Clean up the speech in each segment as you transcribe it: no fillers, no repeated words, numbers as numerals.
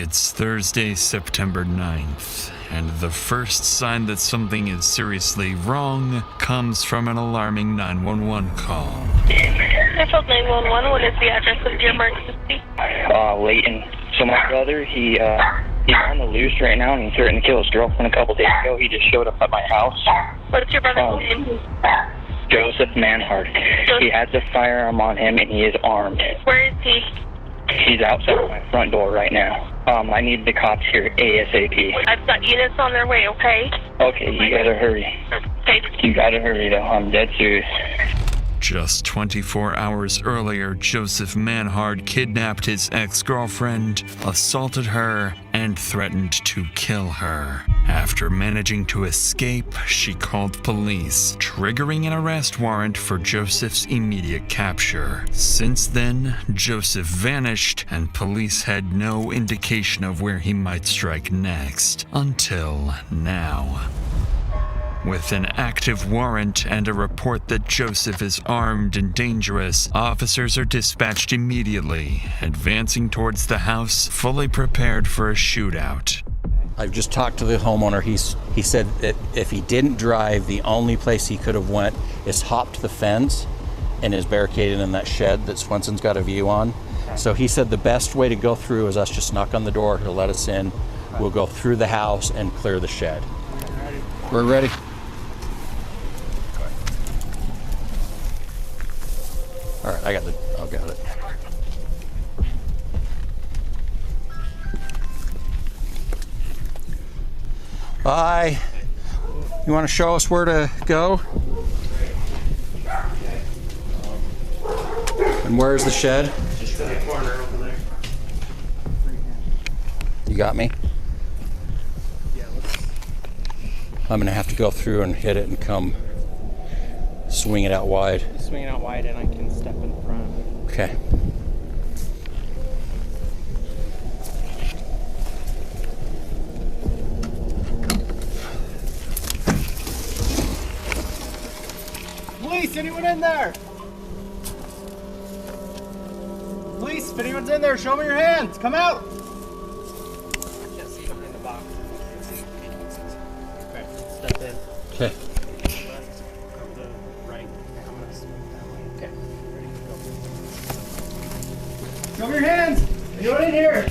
It's Thursday, September 9th, and the first sign that something is seriously wrong comes from an alarming 911 call. I called 911. What is the address of your emergency? Leighton. So my brother, he's on the loose right now, and he threatened to kill his girlfriend a couple days ago. He just showed up at my house. What's your brother's name? Joseph Manhart. He has a firearm on him, and he is armed. Where is he? He's outside my front door right now. I need the cops here ASAP. I've got units on their way, okay? Okay, you gotta hurry. Okay. You gotta hurry, though. I'm dead serious. Just 24 hours earlier, Joseph Manhart kidnapped his ex-girlfriend, assaulted her, and threatened to kill her. After managing to escape, she called police, triggering an arrest warrant for Joseph's immediate capture. Since then, Joseph vanished, and police had no indication of where he might strike next, until now. With an active warrant and a report that Joseph is armed and dangerous, officers are dispatched immediately, advancing towards the house, fully prepared for a shootout. I've just talked to the homeowner. He said that if he didn't drive, the only place he could have went is hopped the fence and is barricaded in that shed that Swenson's got a view on. So he said the best way to go through is us just knock on the door, he'll let us in. We'll go through the house and clear the shed. We're ready. All right, I got it. Bye. You want to show us where to go? And where's the shed? Just in the corner over there. You got me? Yeah, I'm gonna have to go through and hit it and come swing it out wide. swing it out wide and I can step in front. Okay. Police, anyone in there? Police, if anyone's in there, show me your hands. Come out. Can't see them in the box. Okay, step in. Okay. Show me your hands! Anyone in here?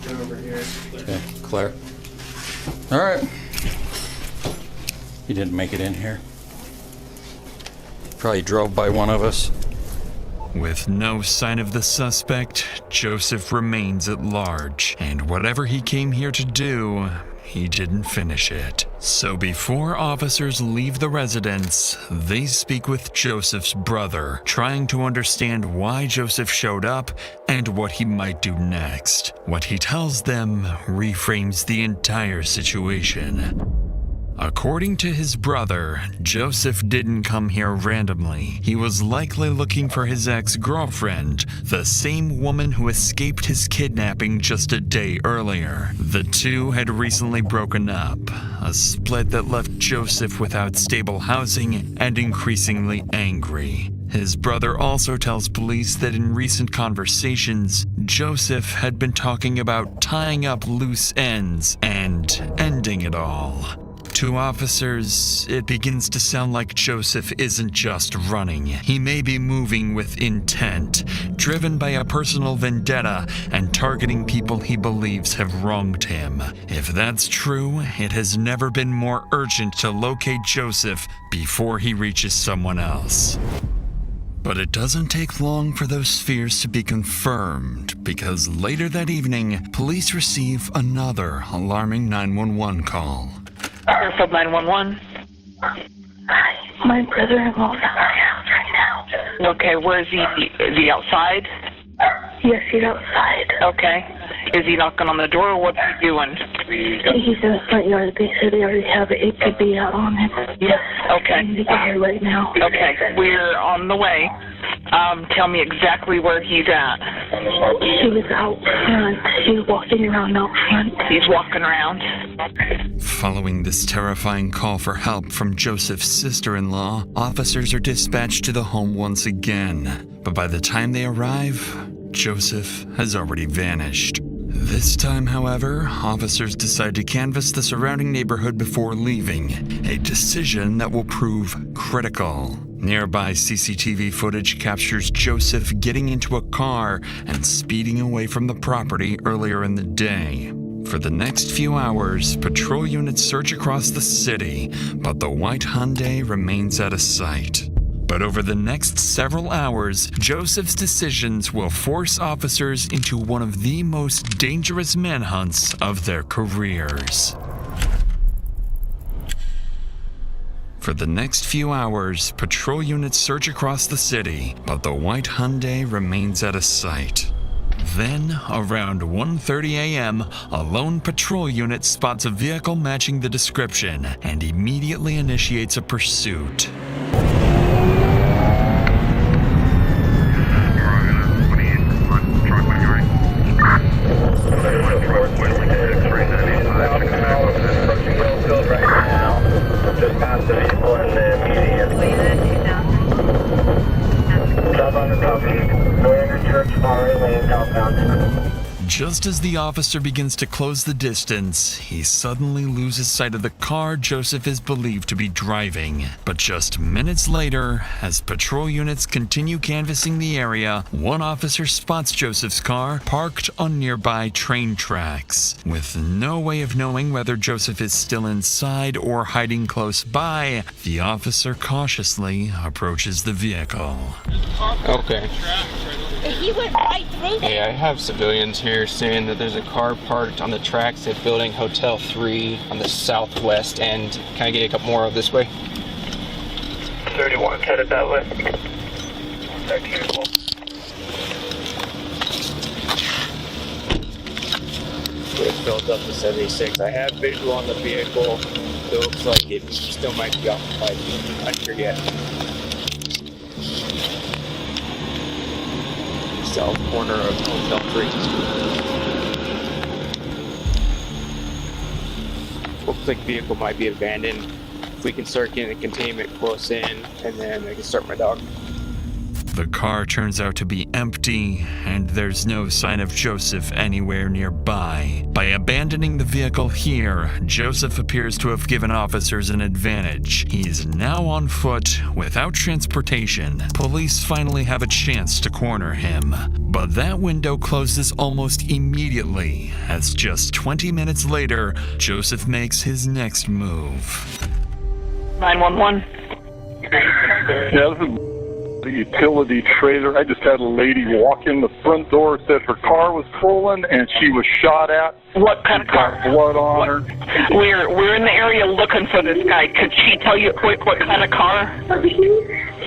Go over here. Okay, Claire. All right. He didn't make it in here. Probably drove by one of us. With no sign of the suspect, Joseph remains at large, and whatever he came here to do, he didn't finish it. So before officers leave the residence, they speak with Joseph's brother, trying to understand why Joseph showed up and what he might do next. What he tells them reframes the entire situation. According to his brother, Joseph didn't come here randomly. He was likely looking for his ex-girlfriend, the same woman who escaped his kidnapping just a day earlier. The two had recently broken up, a split that left Joseph without stable housing and increasingly angry. His brother also tells police that in recent conversations, Joseph had been talking about tying up loose ends and ending it all. To officers, it begins to sound like Joseph isn't just running. He may be moving with intent, driven by a personal vendetta and targeting people he believes have wronged him. If that's true, it has never been more urgent to locate Joseph before he reaches someone else. But it doesn't take long for those fears to be confirmed, because later that evening, police receive another alarming 911 call. Airfield 911. My brother-in-law's at my house right now. Okay, where is he? Is he outside? Yes, he's outside. Okay. Is he knocking on the door or what's he doing? He's in the front yard. They said they already have an APB out on him. Yes. Okay. I need to get here right now. Okay, we're on the way. Tell me exactly where he's at. He was out front. He was walking around out front. He's walking around. Following this terrifying call for help from Joseph's sister-in-law, officers are dispatched to the home once again. But by the time they arrive, Joseph has already vanished. This time, however, officers decide to canvass the surrounding neighborhood before leaving, a decision that will prove critical. Nearby CCTV footage captures Joseph getting into a car and speeding away from the property earlier in the day. For the next few hours, patrol units search across the city, but the white Hyundai remains out of sight. But over the next several hours, Joseph's decisions will force officers into one of the most dangerous manhunts of their careers. For the next few hours, patrol units search across the city, but the white Hyundai remains out of sight. Then, around 1:30 a.m., a lone patrol unit spots a vehicle matching the description and immediately initiates a pursuit. Just as the officer begins to close the distance, he suddenly loses sight of the car Joseph is believed to be driving. But just minutes later, as patrol units continue canvassing the area, one officer spots Joseph's car parked on nearby train tracks. With no way of knowing whether Joseph is still inside or hiding close by, the officer cautiously approaches the vehicle. Okay. He went right through there. Yeah, I have civilians here saying that there's a car parked on the tracks at Building Hotel 3 on the southwest end. Can I get a couple more of this way? 31, headed that way. It's built up to 76. I have visual on the vehicle. It looks like it still might be occupied. I'm not sure yet. South corner of Hotel 3. Looks like vehicle might be abandoned. If we can start getting the containment close in, and then I can start my dog. The car turns out to be empty, and there's no sign of Joseph anywhere nearby. By abandoning the vehicle here, Joseph appears to have given officers an advantage. He's now on foot, without transportation. Police finally have a chance to corner him. But that window closes almost immediately, as just 20 minutes later, Joseph makes his next move. 911. Yeah, this is the utility trailer. I just had a lady walk in the front door, said her car was stolen and she was shot at. What kind of car? Blood on her. We're in the area looking for this guy. Could she tell you quick what kind of car?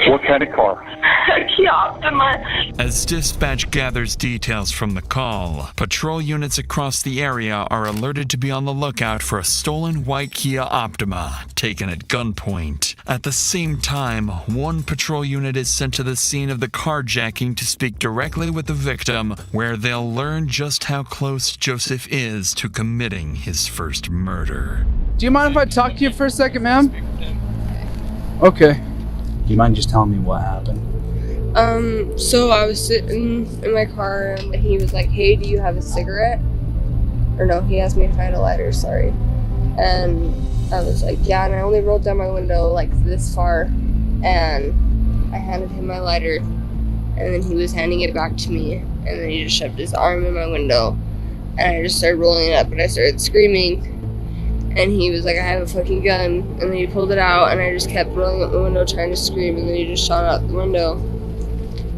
What kind of car? Kia Optima. As dispatch gathers details from the call, patrol units across the area are alerted to be on the lookout for a stolen white Kia Optima taken at gunpoint. At the same time, one patrol unit is sent to the scene of the carjacking to speak directly with the victim, where they'll learn just how close Joseph is to committing his first murder. Do you mind if I talk to you for a second, ma'am? Okay. Do you mind just telling me what happened? So I was sitting in my car and he was like, hey, do you have a cigarette? Or no, he asked me if I had a lighter, sorry. And I was like, yeah, and I only rolled down my window like this far, and I handed him my lighter, and then he was handing it back to me, and then he just shoved his arm in my window, and I just started rolling it up, and I started screaming, and he was like, I have a fucking gun, and then he pulled it out, and I just kept rolling up the window trying to scream, and then he just shot out the window,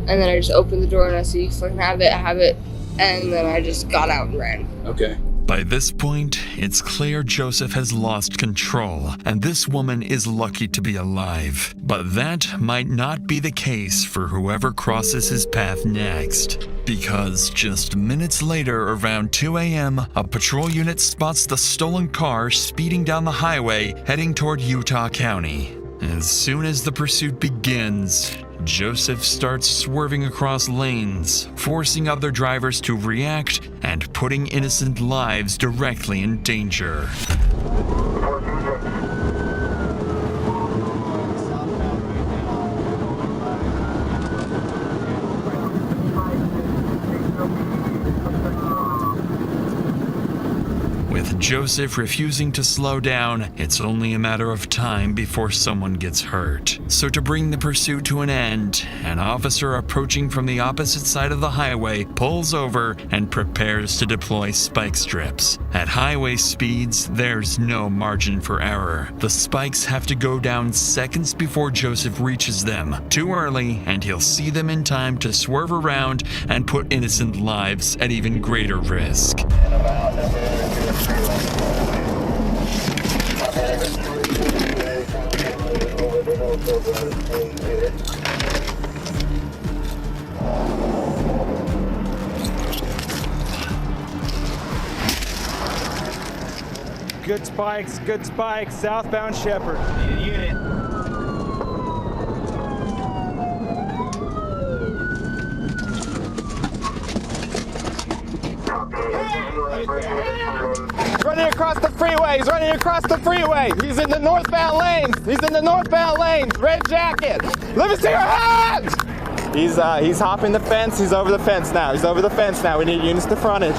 and then I just opened the door, and I said, you fucking have it, and then I just got out and ran. Okay. By this point, it's clear Joseph has lost control, and this woman is lucky to be alive. But that might not be the case for whoever crosses his path next. Because just minutes later, around 2 a.m., a patrol unit spots the stolen car speeding down the highway, heading toward Utah County. As soon as the pursuit begins, Joseph starts swerving across lanes, forcing other drivers to react and putting innocent lives directly in danger. With Joseph refusing to slow down, it's only a matter of time before someone gets hurt. So to bring the pursuit to an end, an officer approaching from the opposite side of the highway pulls over and prepares to deploy spike strips. At highway speeds, there's no margin for error. The spikes have to go down seconds before Joseph reaches them. Too early, and he'll see them in time to swerve around and put innocent lives at even greater risk. Good spikes, southbound Shepherd. Need a unit. Running across the freeway. He's running across the freeway. He's in the northbound lanes. Red jacket. Let me see your hands. He's hopping the fence. He's over the fence now. We need units to frontage.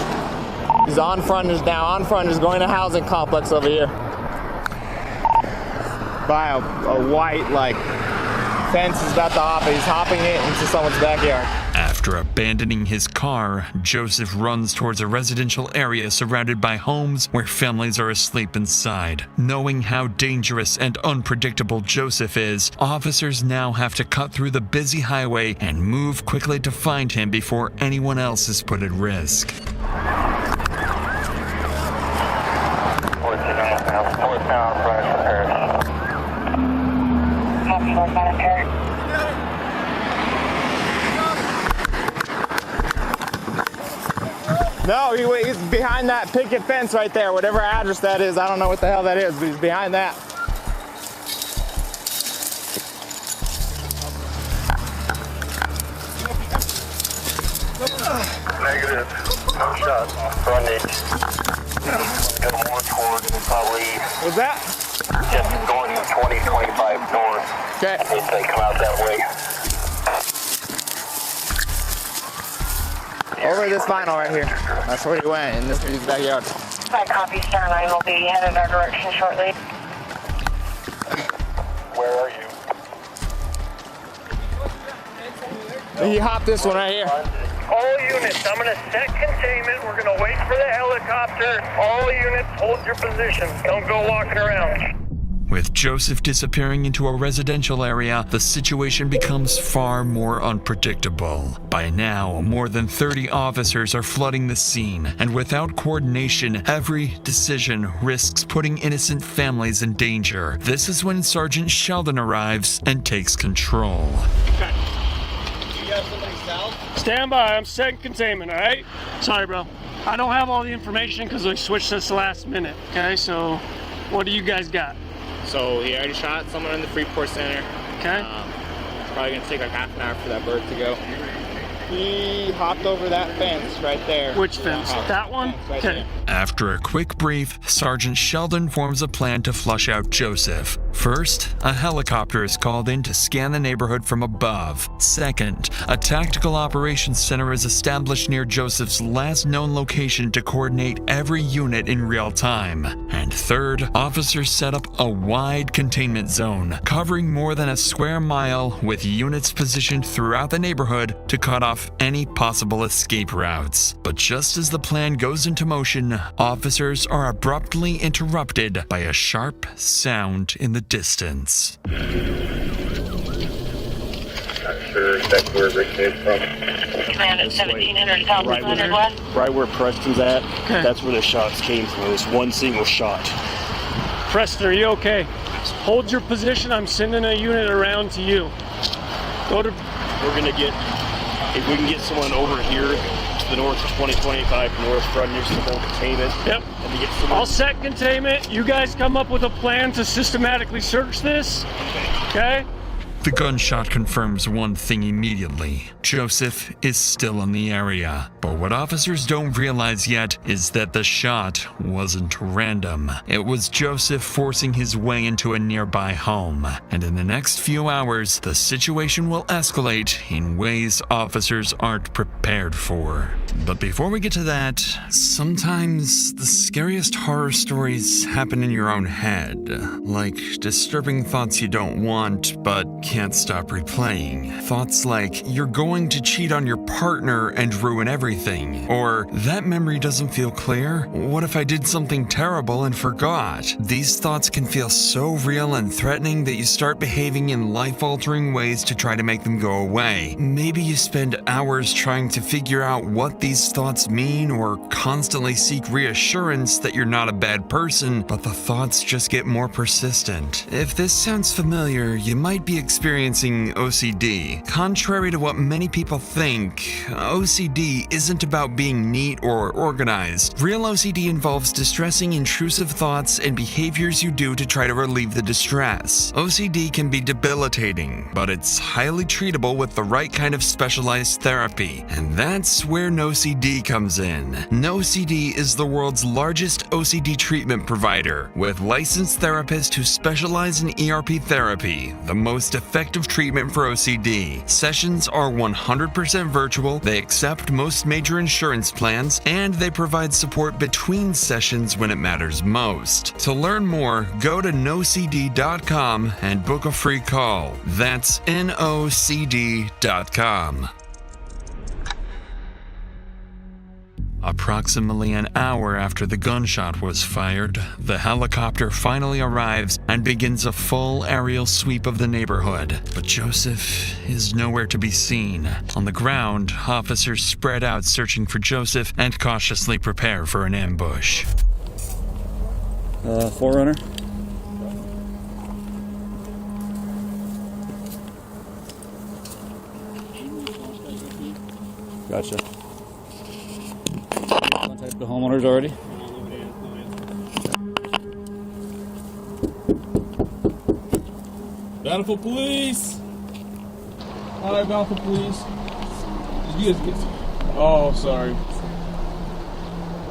He's on frontage now. Going to housing complex over here. By a white fence. He's about to hop it. He's hopping it into someone's backyard. After abandoning his car, Joseph runs towards a residential area surrounded by homes where families are asleep inside. Knowing how dangerous and unpredictable Joseph is, officers now have to cut through the busy highway and move quickly to find him before anyone else is put at risk. No, he's behind that picket fence right there, whatever address that is. I don't know what the hell that is, but he's behind that. Negative. No shots. Frontage. Go more towards probably. What's that? Just going 20-25 north. Okay. If they come out that way. Over this vinyl right here. That's where he went, in this dude's backyard. Fine copy, Star Line will be headed our direction shortly. Where are you? He hopped this one right here. All units, I'm going to set containment. We're going to wait for the helicopter. All units, hold your position. Don't go walking around. With Joseph disappearing into a residential area, the situation becomes far more unpredictable. By now, more than 30 officers are flooding the scene, and without coordination, every decision risks putting innocent families in danger. This is when Sergeant Sheldon arrives and takes control. Okay. You got somebody south? Stand by, I'm setting containment, all right? Sorry, bro. I don't have all the information because we switched this last minute, okay? So, what do you guys got? So he already shot someone in the Freeport Center. Okay. Probably gonna take like half an hour for that bird to go. He hopped over that fence right there. Which fence? That one? Right Okay. there. After a quick brief, Sergeant Sheldon forms a plan to flush out Joseph. First, a helicopter is called in to scan the neighborhood from above. Second, a tactical operations center is established near Joseph's last known location to coordinate every unit in real time. And third, officers set up a wide containment zone, covering more than a square mile, with units positioned throughout the neighborhood to cut off any possible escape routes. But just as the plan goes into motion, officers are abruptly interrupted by a sharp sound in the distance. Not sure exactly where Rick came from. Command at 1700 South 100 West. Right where Preston's at, that's where the shots came from. It was one single shot. Preston, are you okay? Hold your position. I'm sending a unit around to you. We're gonna get, if we can get someone over here to the north, 20-25 north, frontage, some more containment. Yep. And to get someone. I'll set containment. You guys come up with a plan to systematically search this. Okay? The gunshot confirms one thing immediately. Joseph is still in the area. But what officers don't realize yet is that the shot wasn't random. It was Joseph forcing his way into a nearby home. And in the next few hours, the situation will escalate in ways officers aren't prepared for. But before we get to that, sometimes the scariest horror stories happen in your own head. Like disturbing thoughts you don't want, but can't stop replaying. Thoughts like, you're going to cheat on your partner and ruin everything. Or, that memory doesn't feel clear. What if I did something terrible and forgot? These thoughts can feel so real and threatening that you start behaving in life-altering ways to try to make them go away. Maybe you spend hours trying to figure out what these thoughts mean, or constantly seek reassurance that you're not a bad person, but the thoughts just get more persistent. If this sounds familiar, you might be experiencing OCD. Contrary to what many people think, OCD isn't about being neat or organized. Real OCD involves distressing, intrusive thoughts and behaviors you do to try to relieve the distress. OCD can be debilitating, but it's highly treatable with the right kind of specialized therapy. And that's where NoCD comes in. NoCD is the world's largest OCD treatment provider, with licensed therapists who specialize in ERP therapy, the most effective treatment for OCD. Sessions are 100% virtual, they accept most major insurance plans, and they provide support between sessions when it matters most. To learn more, go to nocd.com and book a free call. That's nocd.com. Approximately an hour after the gunshot was fired, the helicopter finally arrives and begins a full aerial sweep of the neighborhood. But Joseph is nowhere to be seen. On the ground, officers spread out searching for Joseph and cautiously prepare for an ambush. Forerunner. Gotcha. Contacted the homeowners already? Bountiful Police! Hi, Bountiful Police. Did you guys get... Oh, sorry.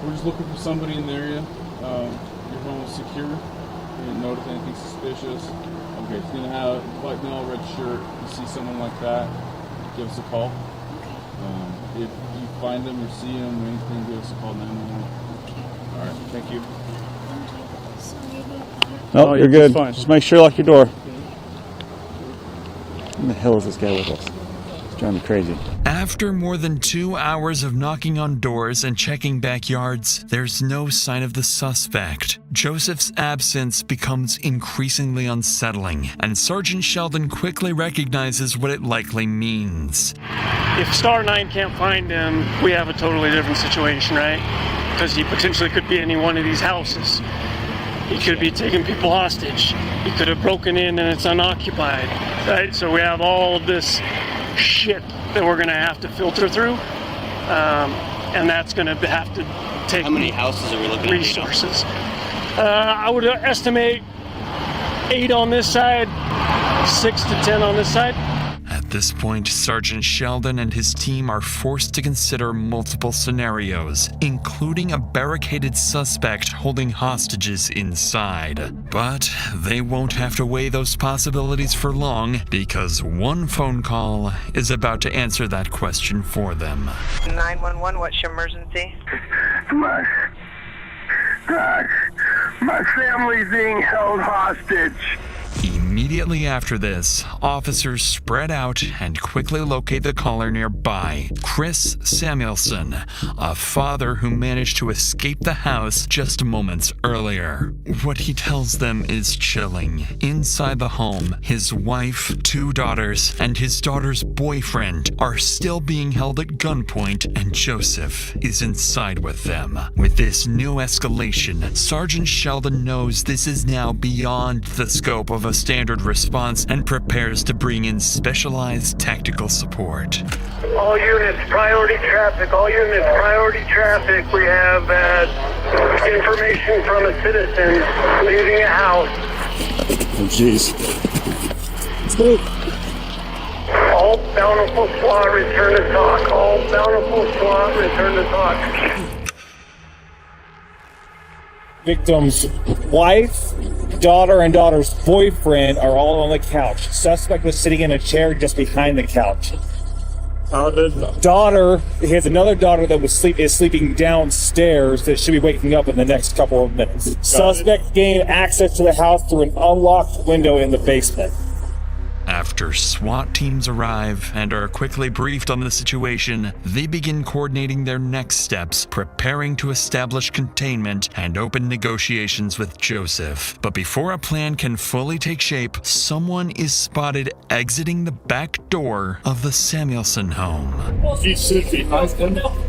We're just looking for somebody in the area. Your home was secure. We didn't notice anything suspicious. Okay, it's gonna have white male, red shirt. If you see someone like that, give us a call. If you find them or see them or anything, give us a call 911. Alright, thank you. No, you're good. Fine. Just make sure you lock your door. Who the hell is this guy with us? It's driving me crazy. After more than 2 hours of knocking on doors and checking backyards, there's no sign of the suspect. Joseph's absence becomes increasingly unsettling, and Sergeant Sheldon quickly recognizes what it likely means. If Star 9 can't find him, we have a totally different situation, right? Because he potentially could be in any one of these houses. He could be taking people hostage. He could have broken in and it's unoccupied, right? So we have all of this shit that we're going to have to filter through, and that's going to have to take. How many houses are we looking at? Resources. I would estimate 8 on this side, 6 to 10 on this side. At this point, Sergeant Sheldon and his team are forced to consider multiple scenarios, including a barricaded suspect holding hostages inside. But they won't have to weigh those possibilities for long, because one phone call is about to answer that question for them. 911, what's your emergency? My family's being held hostage. Immediately after this, officers spread out and quickly locate the caller nearby, Chris Samuelson, a father who managed to escape the house just moments earlier. What he tells them is chilling. Inside the home, his wife, 2 daughters, and his daughter's boyfriend are still being held at gunpoint, and Joseph is inside with them. With this new escalation, Sergeant Sheldon knows this is now beyond the scope of a standard response and prepares to bring in specialized tactical support. All units, priority traffic. All units, priority traffic. We have information from a citizen leaving a house. Oh, jeez. Let's go. Bountiful SWAT, return to talk. All Bountiful SWAT, return to talk. Victim's wife, daughter, and daughter's boyfriend are all on the couch. Suspect was sitting in a chair just behind the couch. Daughter, he has another daughter that is sleeping downstairs that should be waking up in the next couple of minutes. Suspect gained access to the house through an unlocked window in the basement. After SWAT teams arrive and are quickly briefed on the situation, they begin coordinating their next steps, preparing to establish containment and open negotiations with Joseph. But before a plan can fully take shape, someone is spotted exiting the back door of the Samuelson home.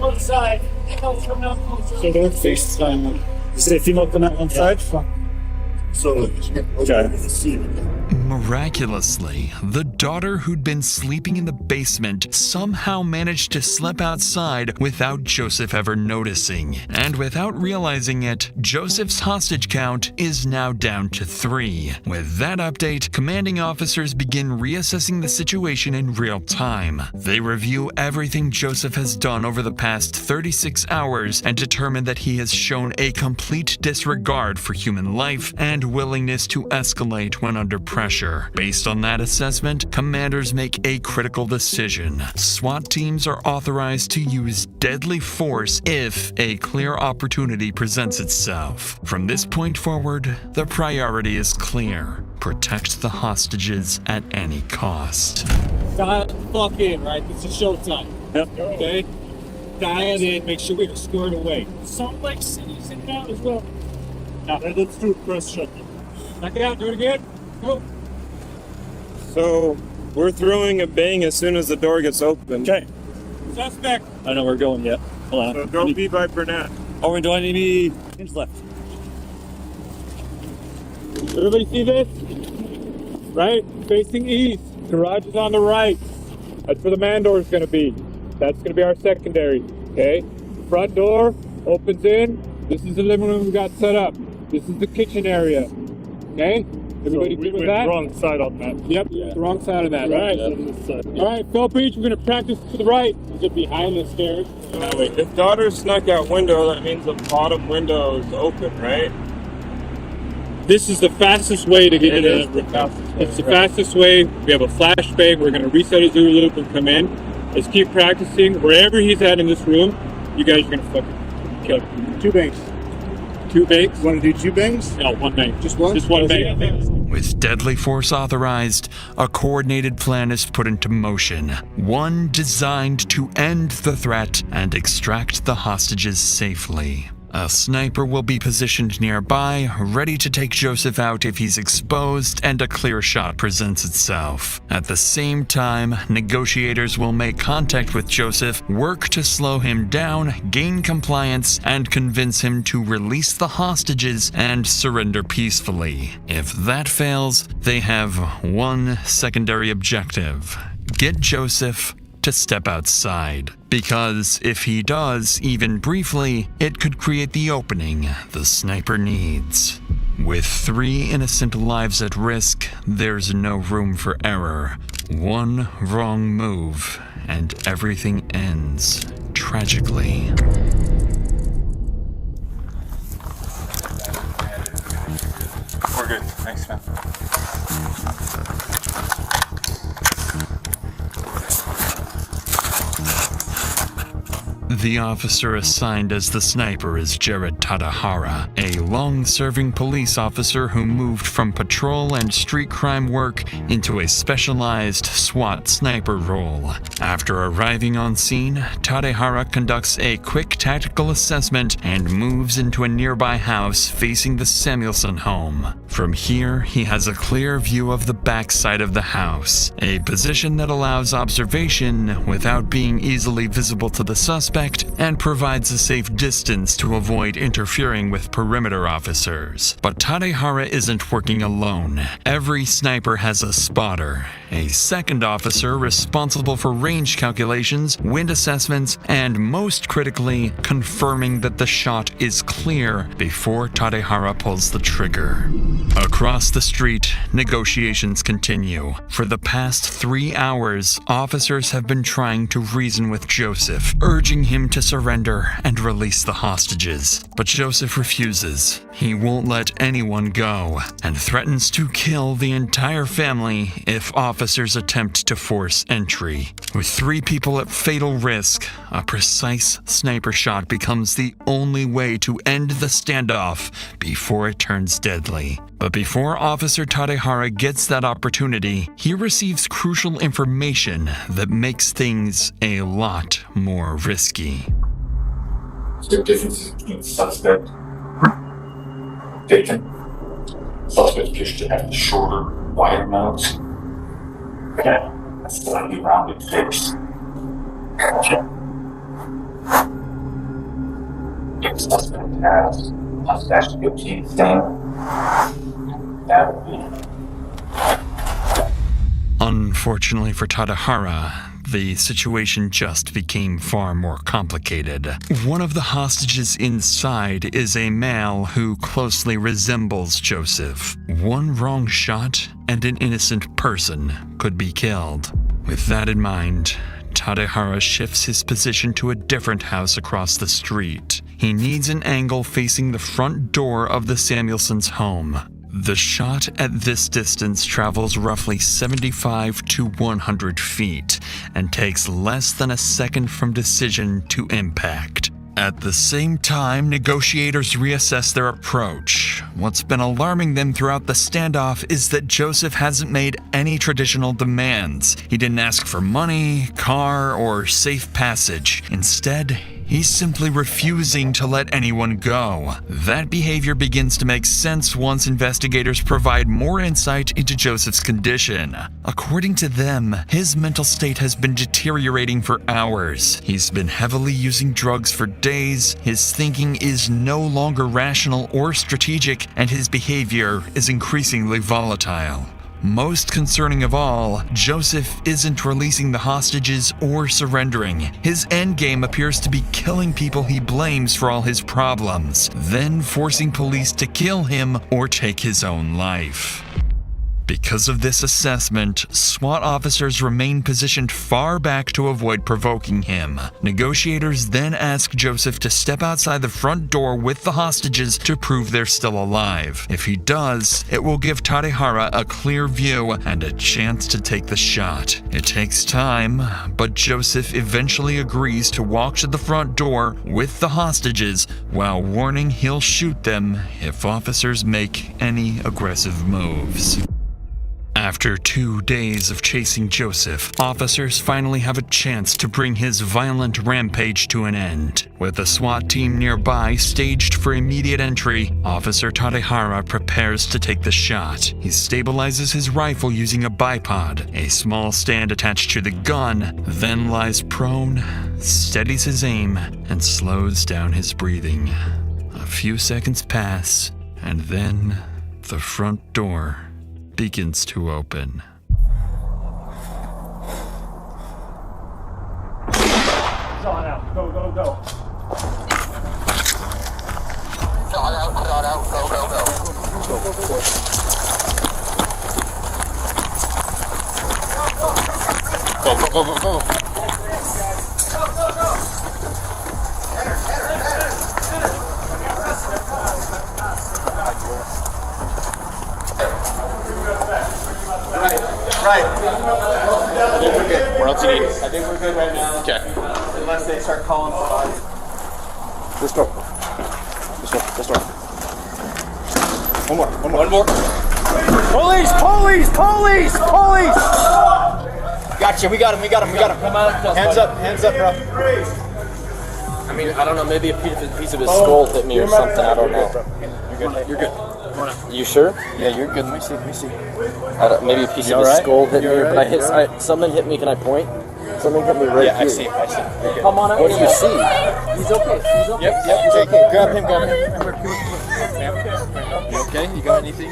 Outside. So they're FaceTime. Is it a female coming out on side? Miraculously, the daughter who'd been sleeping in the basement somehow managed to slip outside without Joseph ever noticing. And without realizing it, Joseph's hostage count is now down to 3. With that update, commanding officers begin reassessing the situation in real time. They review everything Joseph has done over the past 36 hours and determine that he has shown a complete disregard for human life and willingness to escalate when under pressure. Based on that assessment, commanders make a critical decision. SWAT teams are authorized to use deadly force if a clear opportunity presents itself. From this point forward, the priority is clear. Protect the hostages at any cost. Dial the fuck in, right? This is showtime. Yep. Okay? Dial in, make sure we are squared away. Salt Lake City's in now as well. Now, let's do it press shut. Knock it out, do it again. Go. So, we're throwing a bang as soon as the door gets open. Okay. Suspect. I know we're going yet. Hold on. So don't be by Burnett. Oh, we're doing any hinge left. Everybody see this? Right? Facing east. Garage is on the right. That's where the man door is going to be. That's going to be our secondary. Okay? Front door opens in. This is the living room we got set up. This is the kitchen area. Okay? Everybody good with that? Wrong side on that. Yep, the wrong side of that. Right. All right, Phil Beach, we're going to practice to the right. We'll get behind the stairs. Wait, if daughter snuck out window, that means the bottom window is open, right? This is the fastest way to get in. It's the fastest way. We have a flashbang. We're going to reset his OODA loop and come in. Let's keep practicing. Wherever he's at in this room, you guys are going to fucking kill him. 2 bangs. 2 bangs? Want to do 2 bangs? No, 1 bang. Just one? Just 1 bang. With deadly force authorized, a coordinated plan is put into motion. One designed to end the threat and extract the hostages safely. A sniper will be positioned nearby, ready to take Joseph out if he's exposed and a clear shot presents itself. At the same time, negotiators will make contact with Joseph, work to slow him down, gain compliance, and convince him to release the hostages and surrender peacefully. If that fails, they have one secondary objective: get Joseph to step outside. Because if he does, even briefly, it could create the opening the sniper needs. With 3 innocent lives at risk, there's no room for error. One wrong move, and everything ends tragically. We're good. Thanks, man. The officer assigned as the sniper is Jared Tadahara, a long-serving police officer who moved from patrol and street crime work into a specialized SWAT sniper role. After arriving on scene, Tadahara conducts a quick tactical assessment and moves into a nearby house facing the Samuelson home. From here, he has a clear view of the backside of the house, a position that allows observation without being easily visible to the suspect suspect and provides a safe distance to avoid interfering with perimeter officers. But Tadehara isn't working alone. Every sniper has a spotter, a second officer responsible for range calculations, wind assessments, and most critically, confirming that the shot is clear before Tadehara pulls the trigger. Across the street, negotiations continue. For the past 3 hours, officers have been trying to reason with Joseph, urging him to surrender and release the hostages. But Joseph refuses. He won't let anyone go, and threatens to kill the entire family if officers attempt to force entry. With 3 people at fatal risk, a precise sniper shot becomes the only way to end the standoff before it turns deadly. But before Officer Tadehara gets that opportunity, he receives crucial information that makes things a lot more risky. Is there a difference between suspect and victim? Suspect appears to have shorter, wider nose. Yeah, a slightly rounded face. Okay. If the suspect has a mustache to guillotine stain, that would be. Unfortunately for Tadehara, the situation just became far more complicated. One of the hostages inside is a male who closely resembles Joseph. One wrong shot and an innocent person could be killed. With that in mind, Tadehara shifts his position to a different house across the street. He needs an angle facing the front door of the Samuelsons' home. The shot at this distance travels roughly 75 to 100 feet and takes less than a second from decision to impact. At the same time, negotiators reassess their approach. What's been alarming them throughout the standoff is that Joseph hasn't made any traditional demands. He didn't ask for money, car, or safe passage. Instead, he's simply refusing to let anyone go. That behavior begins to make sense once investigators provide more insight into Joseph's condition. According to them, his mental state has been deteriorating for hours. He's been heavily using drugs for days, his thinking is no longer rational or strategic, and his behavior is increasingly volatile. Most concerning of all, Joseph isn't releasing the hostages or surrendering. His endgame appears to be killing people he blames for all his problems, then forcing police to kill him or take his own life. Because of this assessment, SWAT officers remain positioned far back to avoid provoking him. Negotiators then ask Joseph to step outside the front door with the hostages to prove they're still alive. If he does, it will give Tadehara a clear view and a chance to take the shot. It takes time, but Joseph eventually agrees to walk to the front door with the hostages while warning he'll shoot them if officers make any aggressive moves. After 2 days of chasing Joseph, officers finally have a chance to bring his violent rampage to an end. With a SWAT team nearby staged for immediate entry, Officer Tadehara prepares to take the shot. He stabilizes his rifle using a bipod, a small stand attached to the gun, then lies prone, steadies his aim, and slows down his breathing. A few seconds pass, and then the front door begins to open. Shot out. Go, go, go. Shot out, go, go, go. Go, go, go. Go, go, go, go, go. Right. I think we're good. What else you need? I think we're good right now. Okay. Unless they start calling for bodies. This door. This door. This door. One more. One more. One more. Police! Police! Police! Police! Gotcha. We got him. We got him. We got him. Come on. Hands up. Hands up, bro. I mean, I don't know. Maybe a piece of his skull hit me or something. I don't know. You're good. You're good. You sure? Yeah, you're good. Let me see. Maybe a piece of his skull hit me, but something hit me. Can I point? Somebody got me right Yeah, here. I see. Okay. Come on up. What do you see? He's okay. He's okay. Yep, He's okay. Grab him. You okay? You got anything?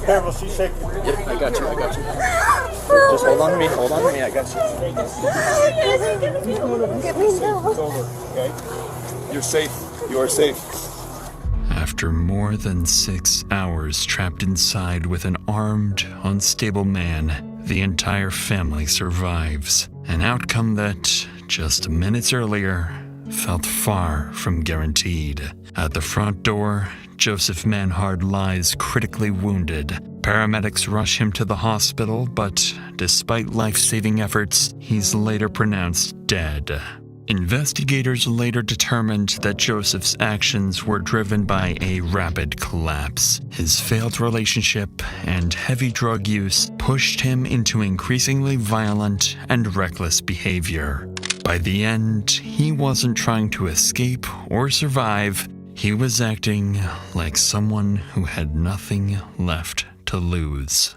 Careful, she's shaking. Yep, I got you. Just hold on to me. I got you. Get me down. It's over, okay? You're safe. You are safe. After more than 6 hours trapped inside with an armed, unstable man, the entire family survives. An outcome that, just minutes earlier, felt far from guaranteed. At the front door, Joseph Manhard lies critically wounded. Paramedics rush him to the hospital, but despite life-saving efforts, he's later pronounced dead. Investigators later determined that Joseph's actions were driven by a rapid collapse. His failed relationship and heavy drug use pushed him into increasingly violent and reckless behavior. By the end, he wasn't trying to escape or survive. He was acting like someone who had nothing left to lose.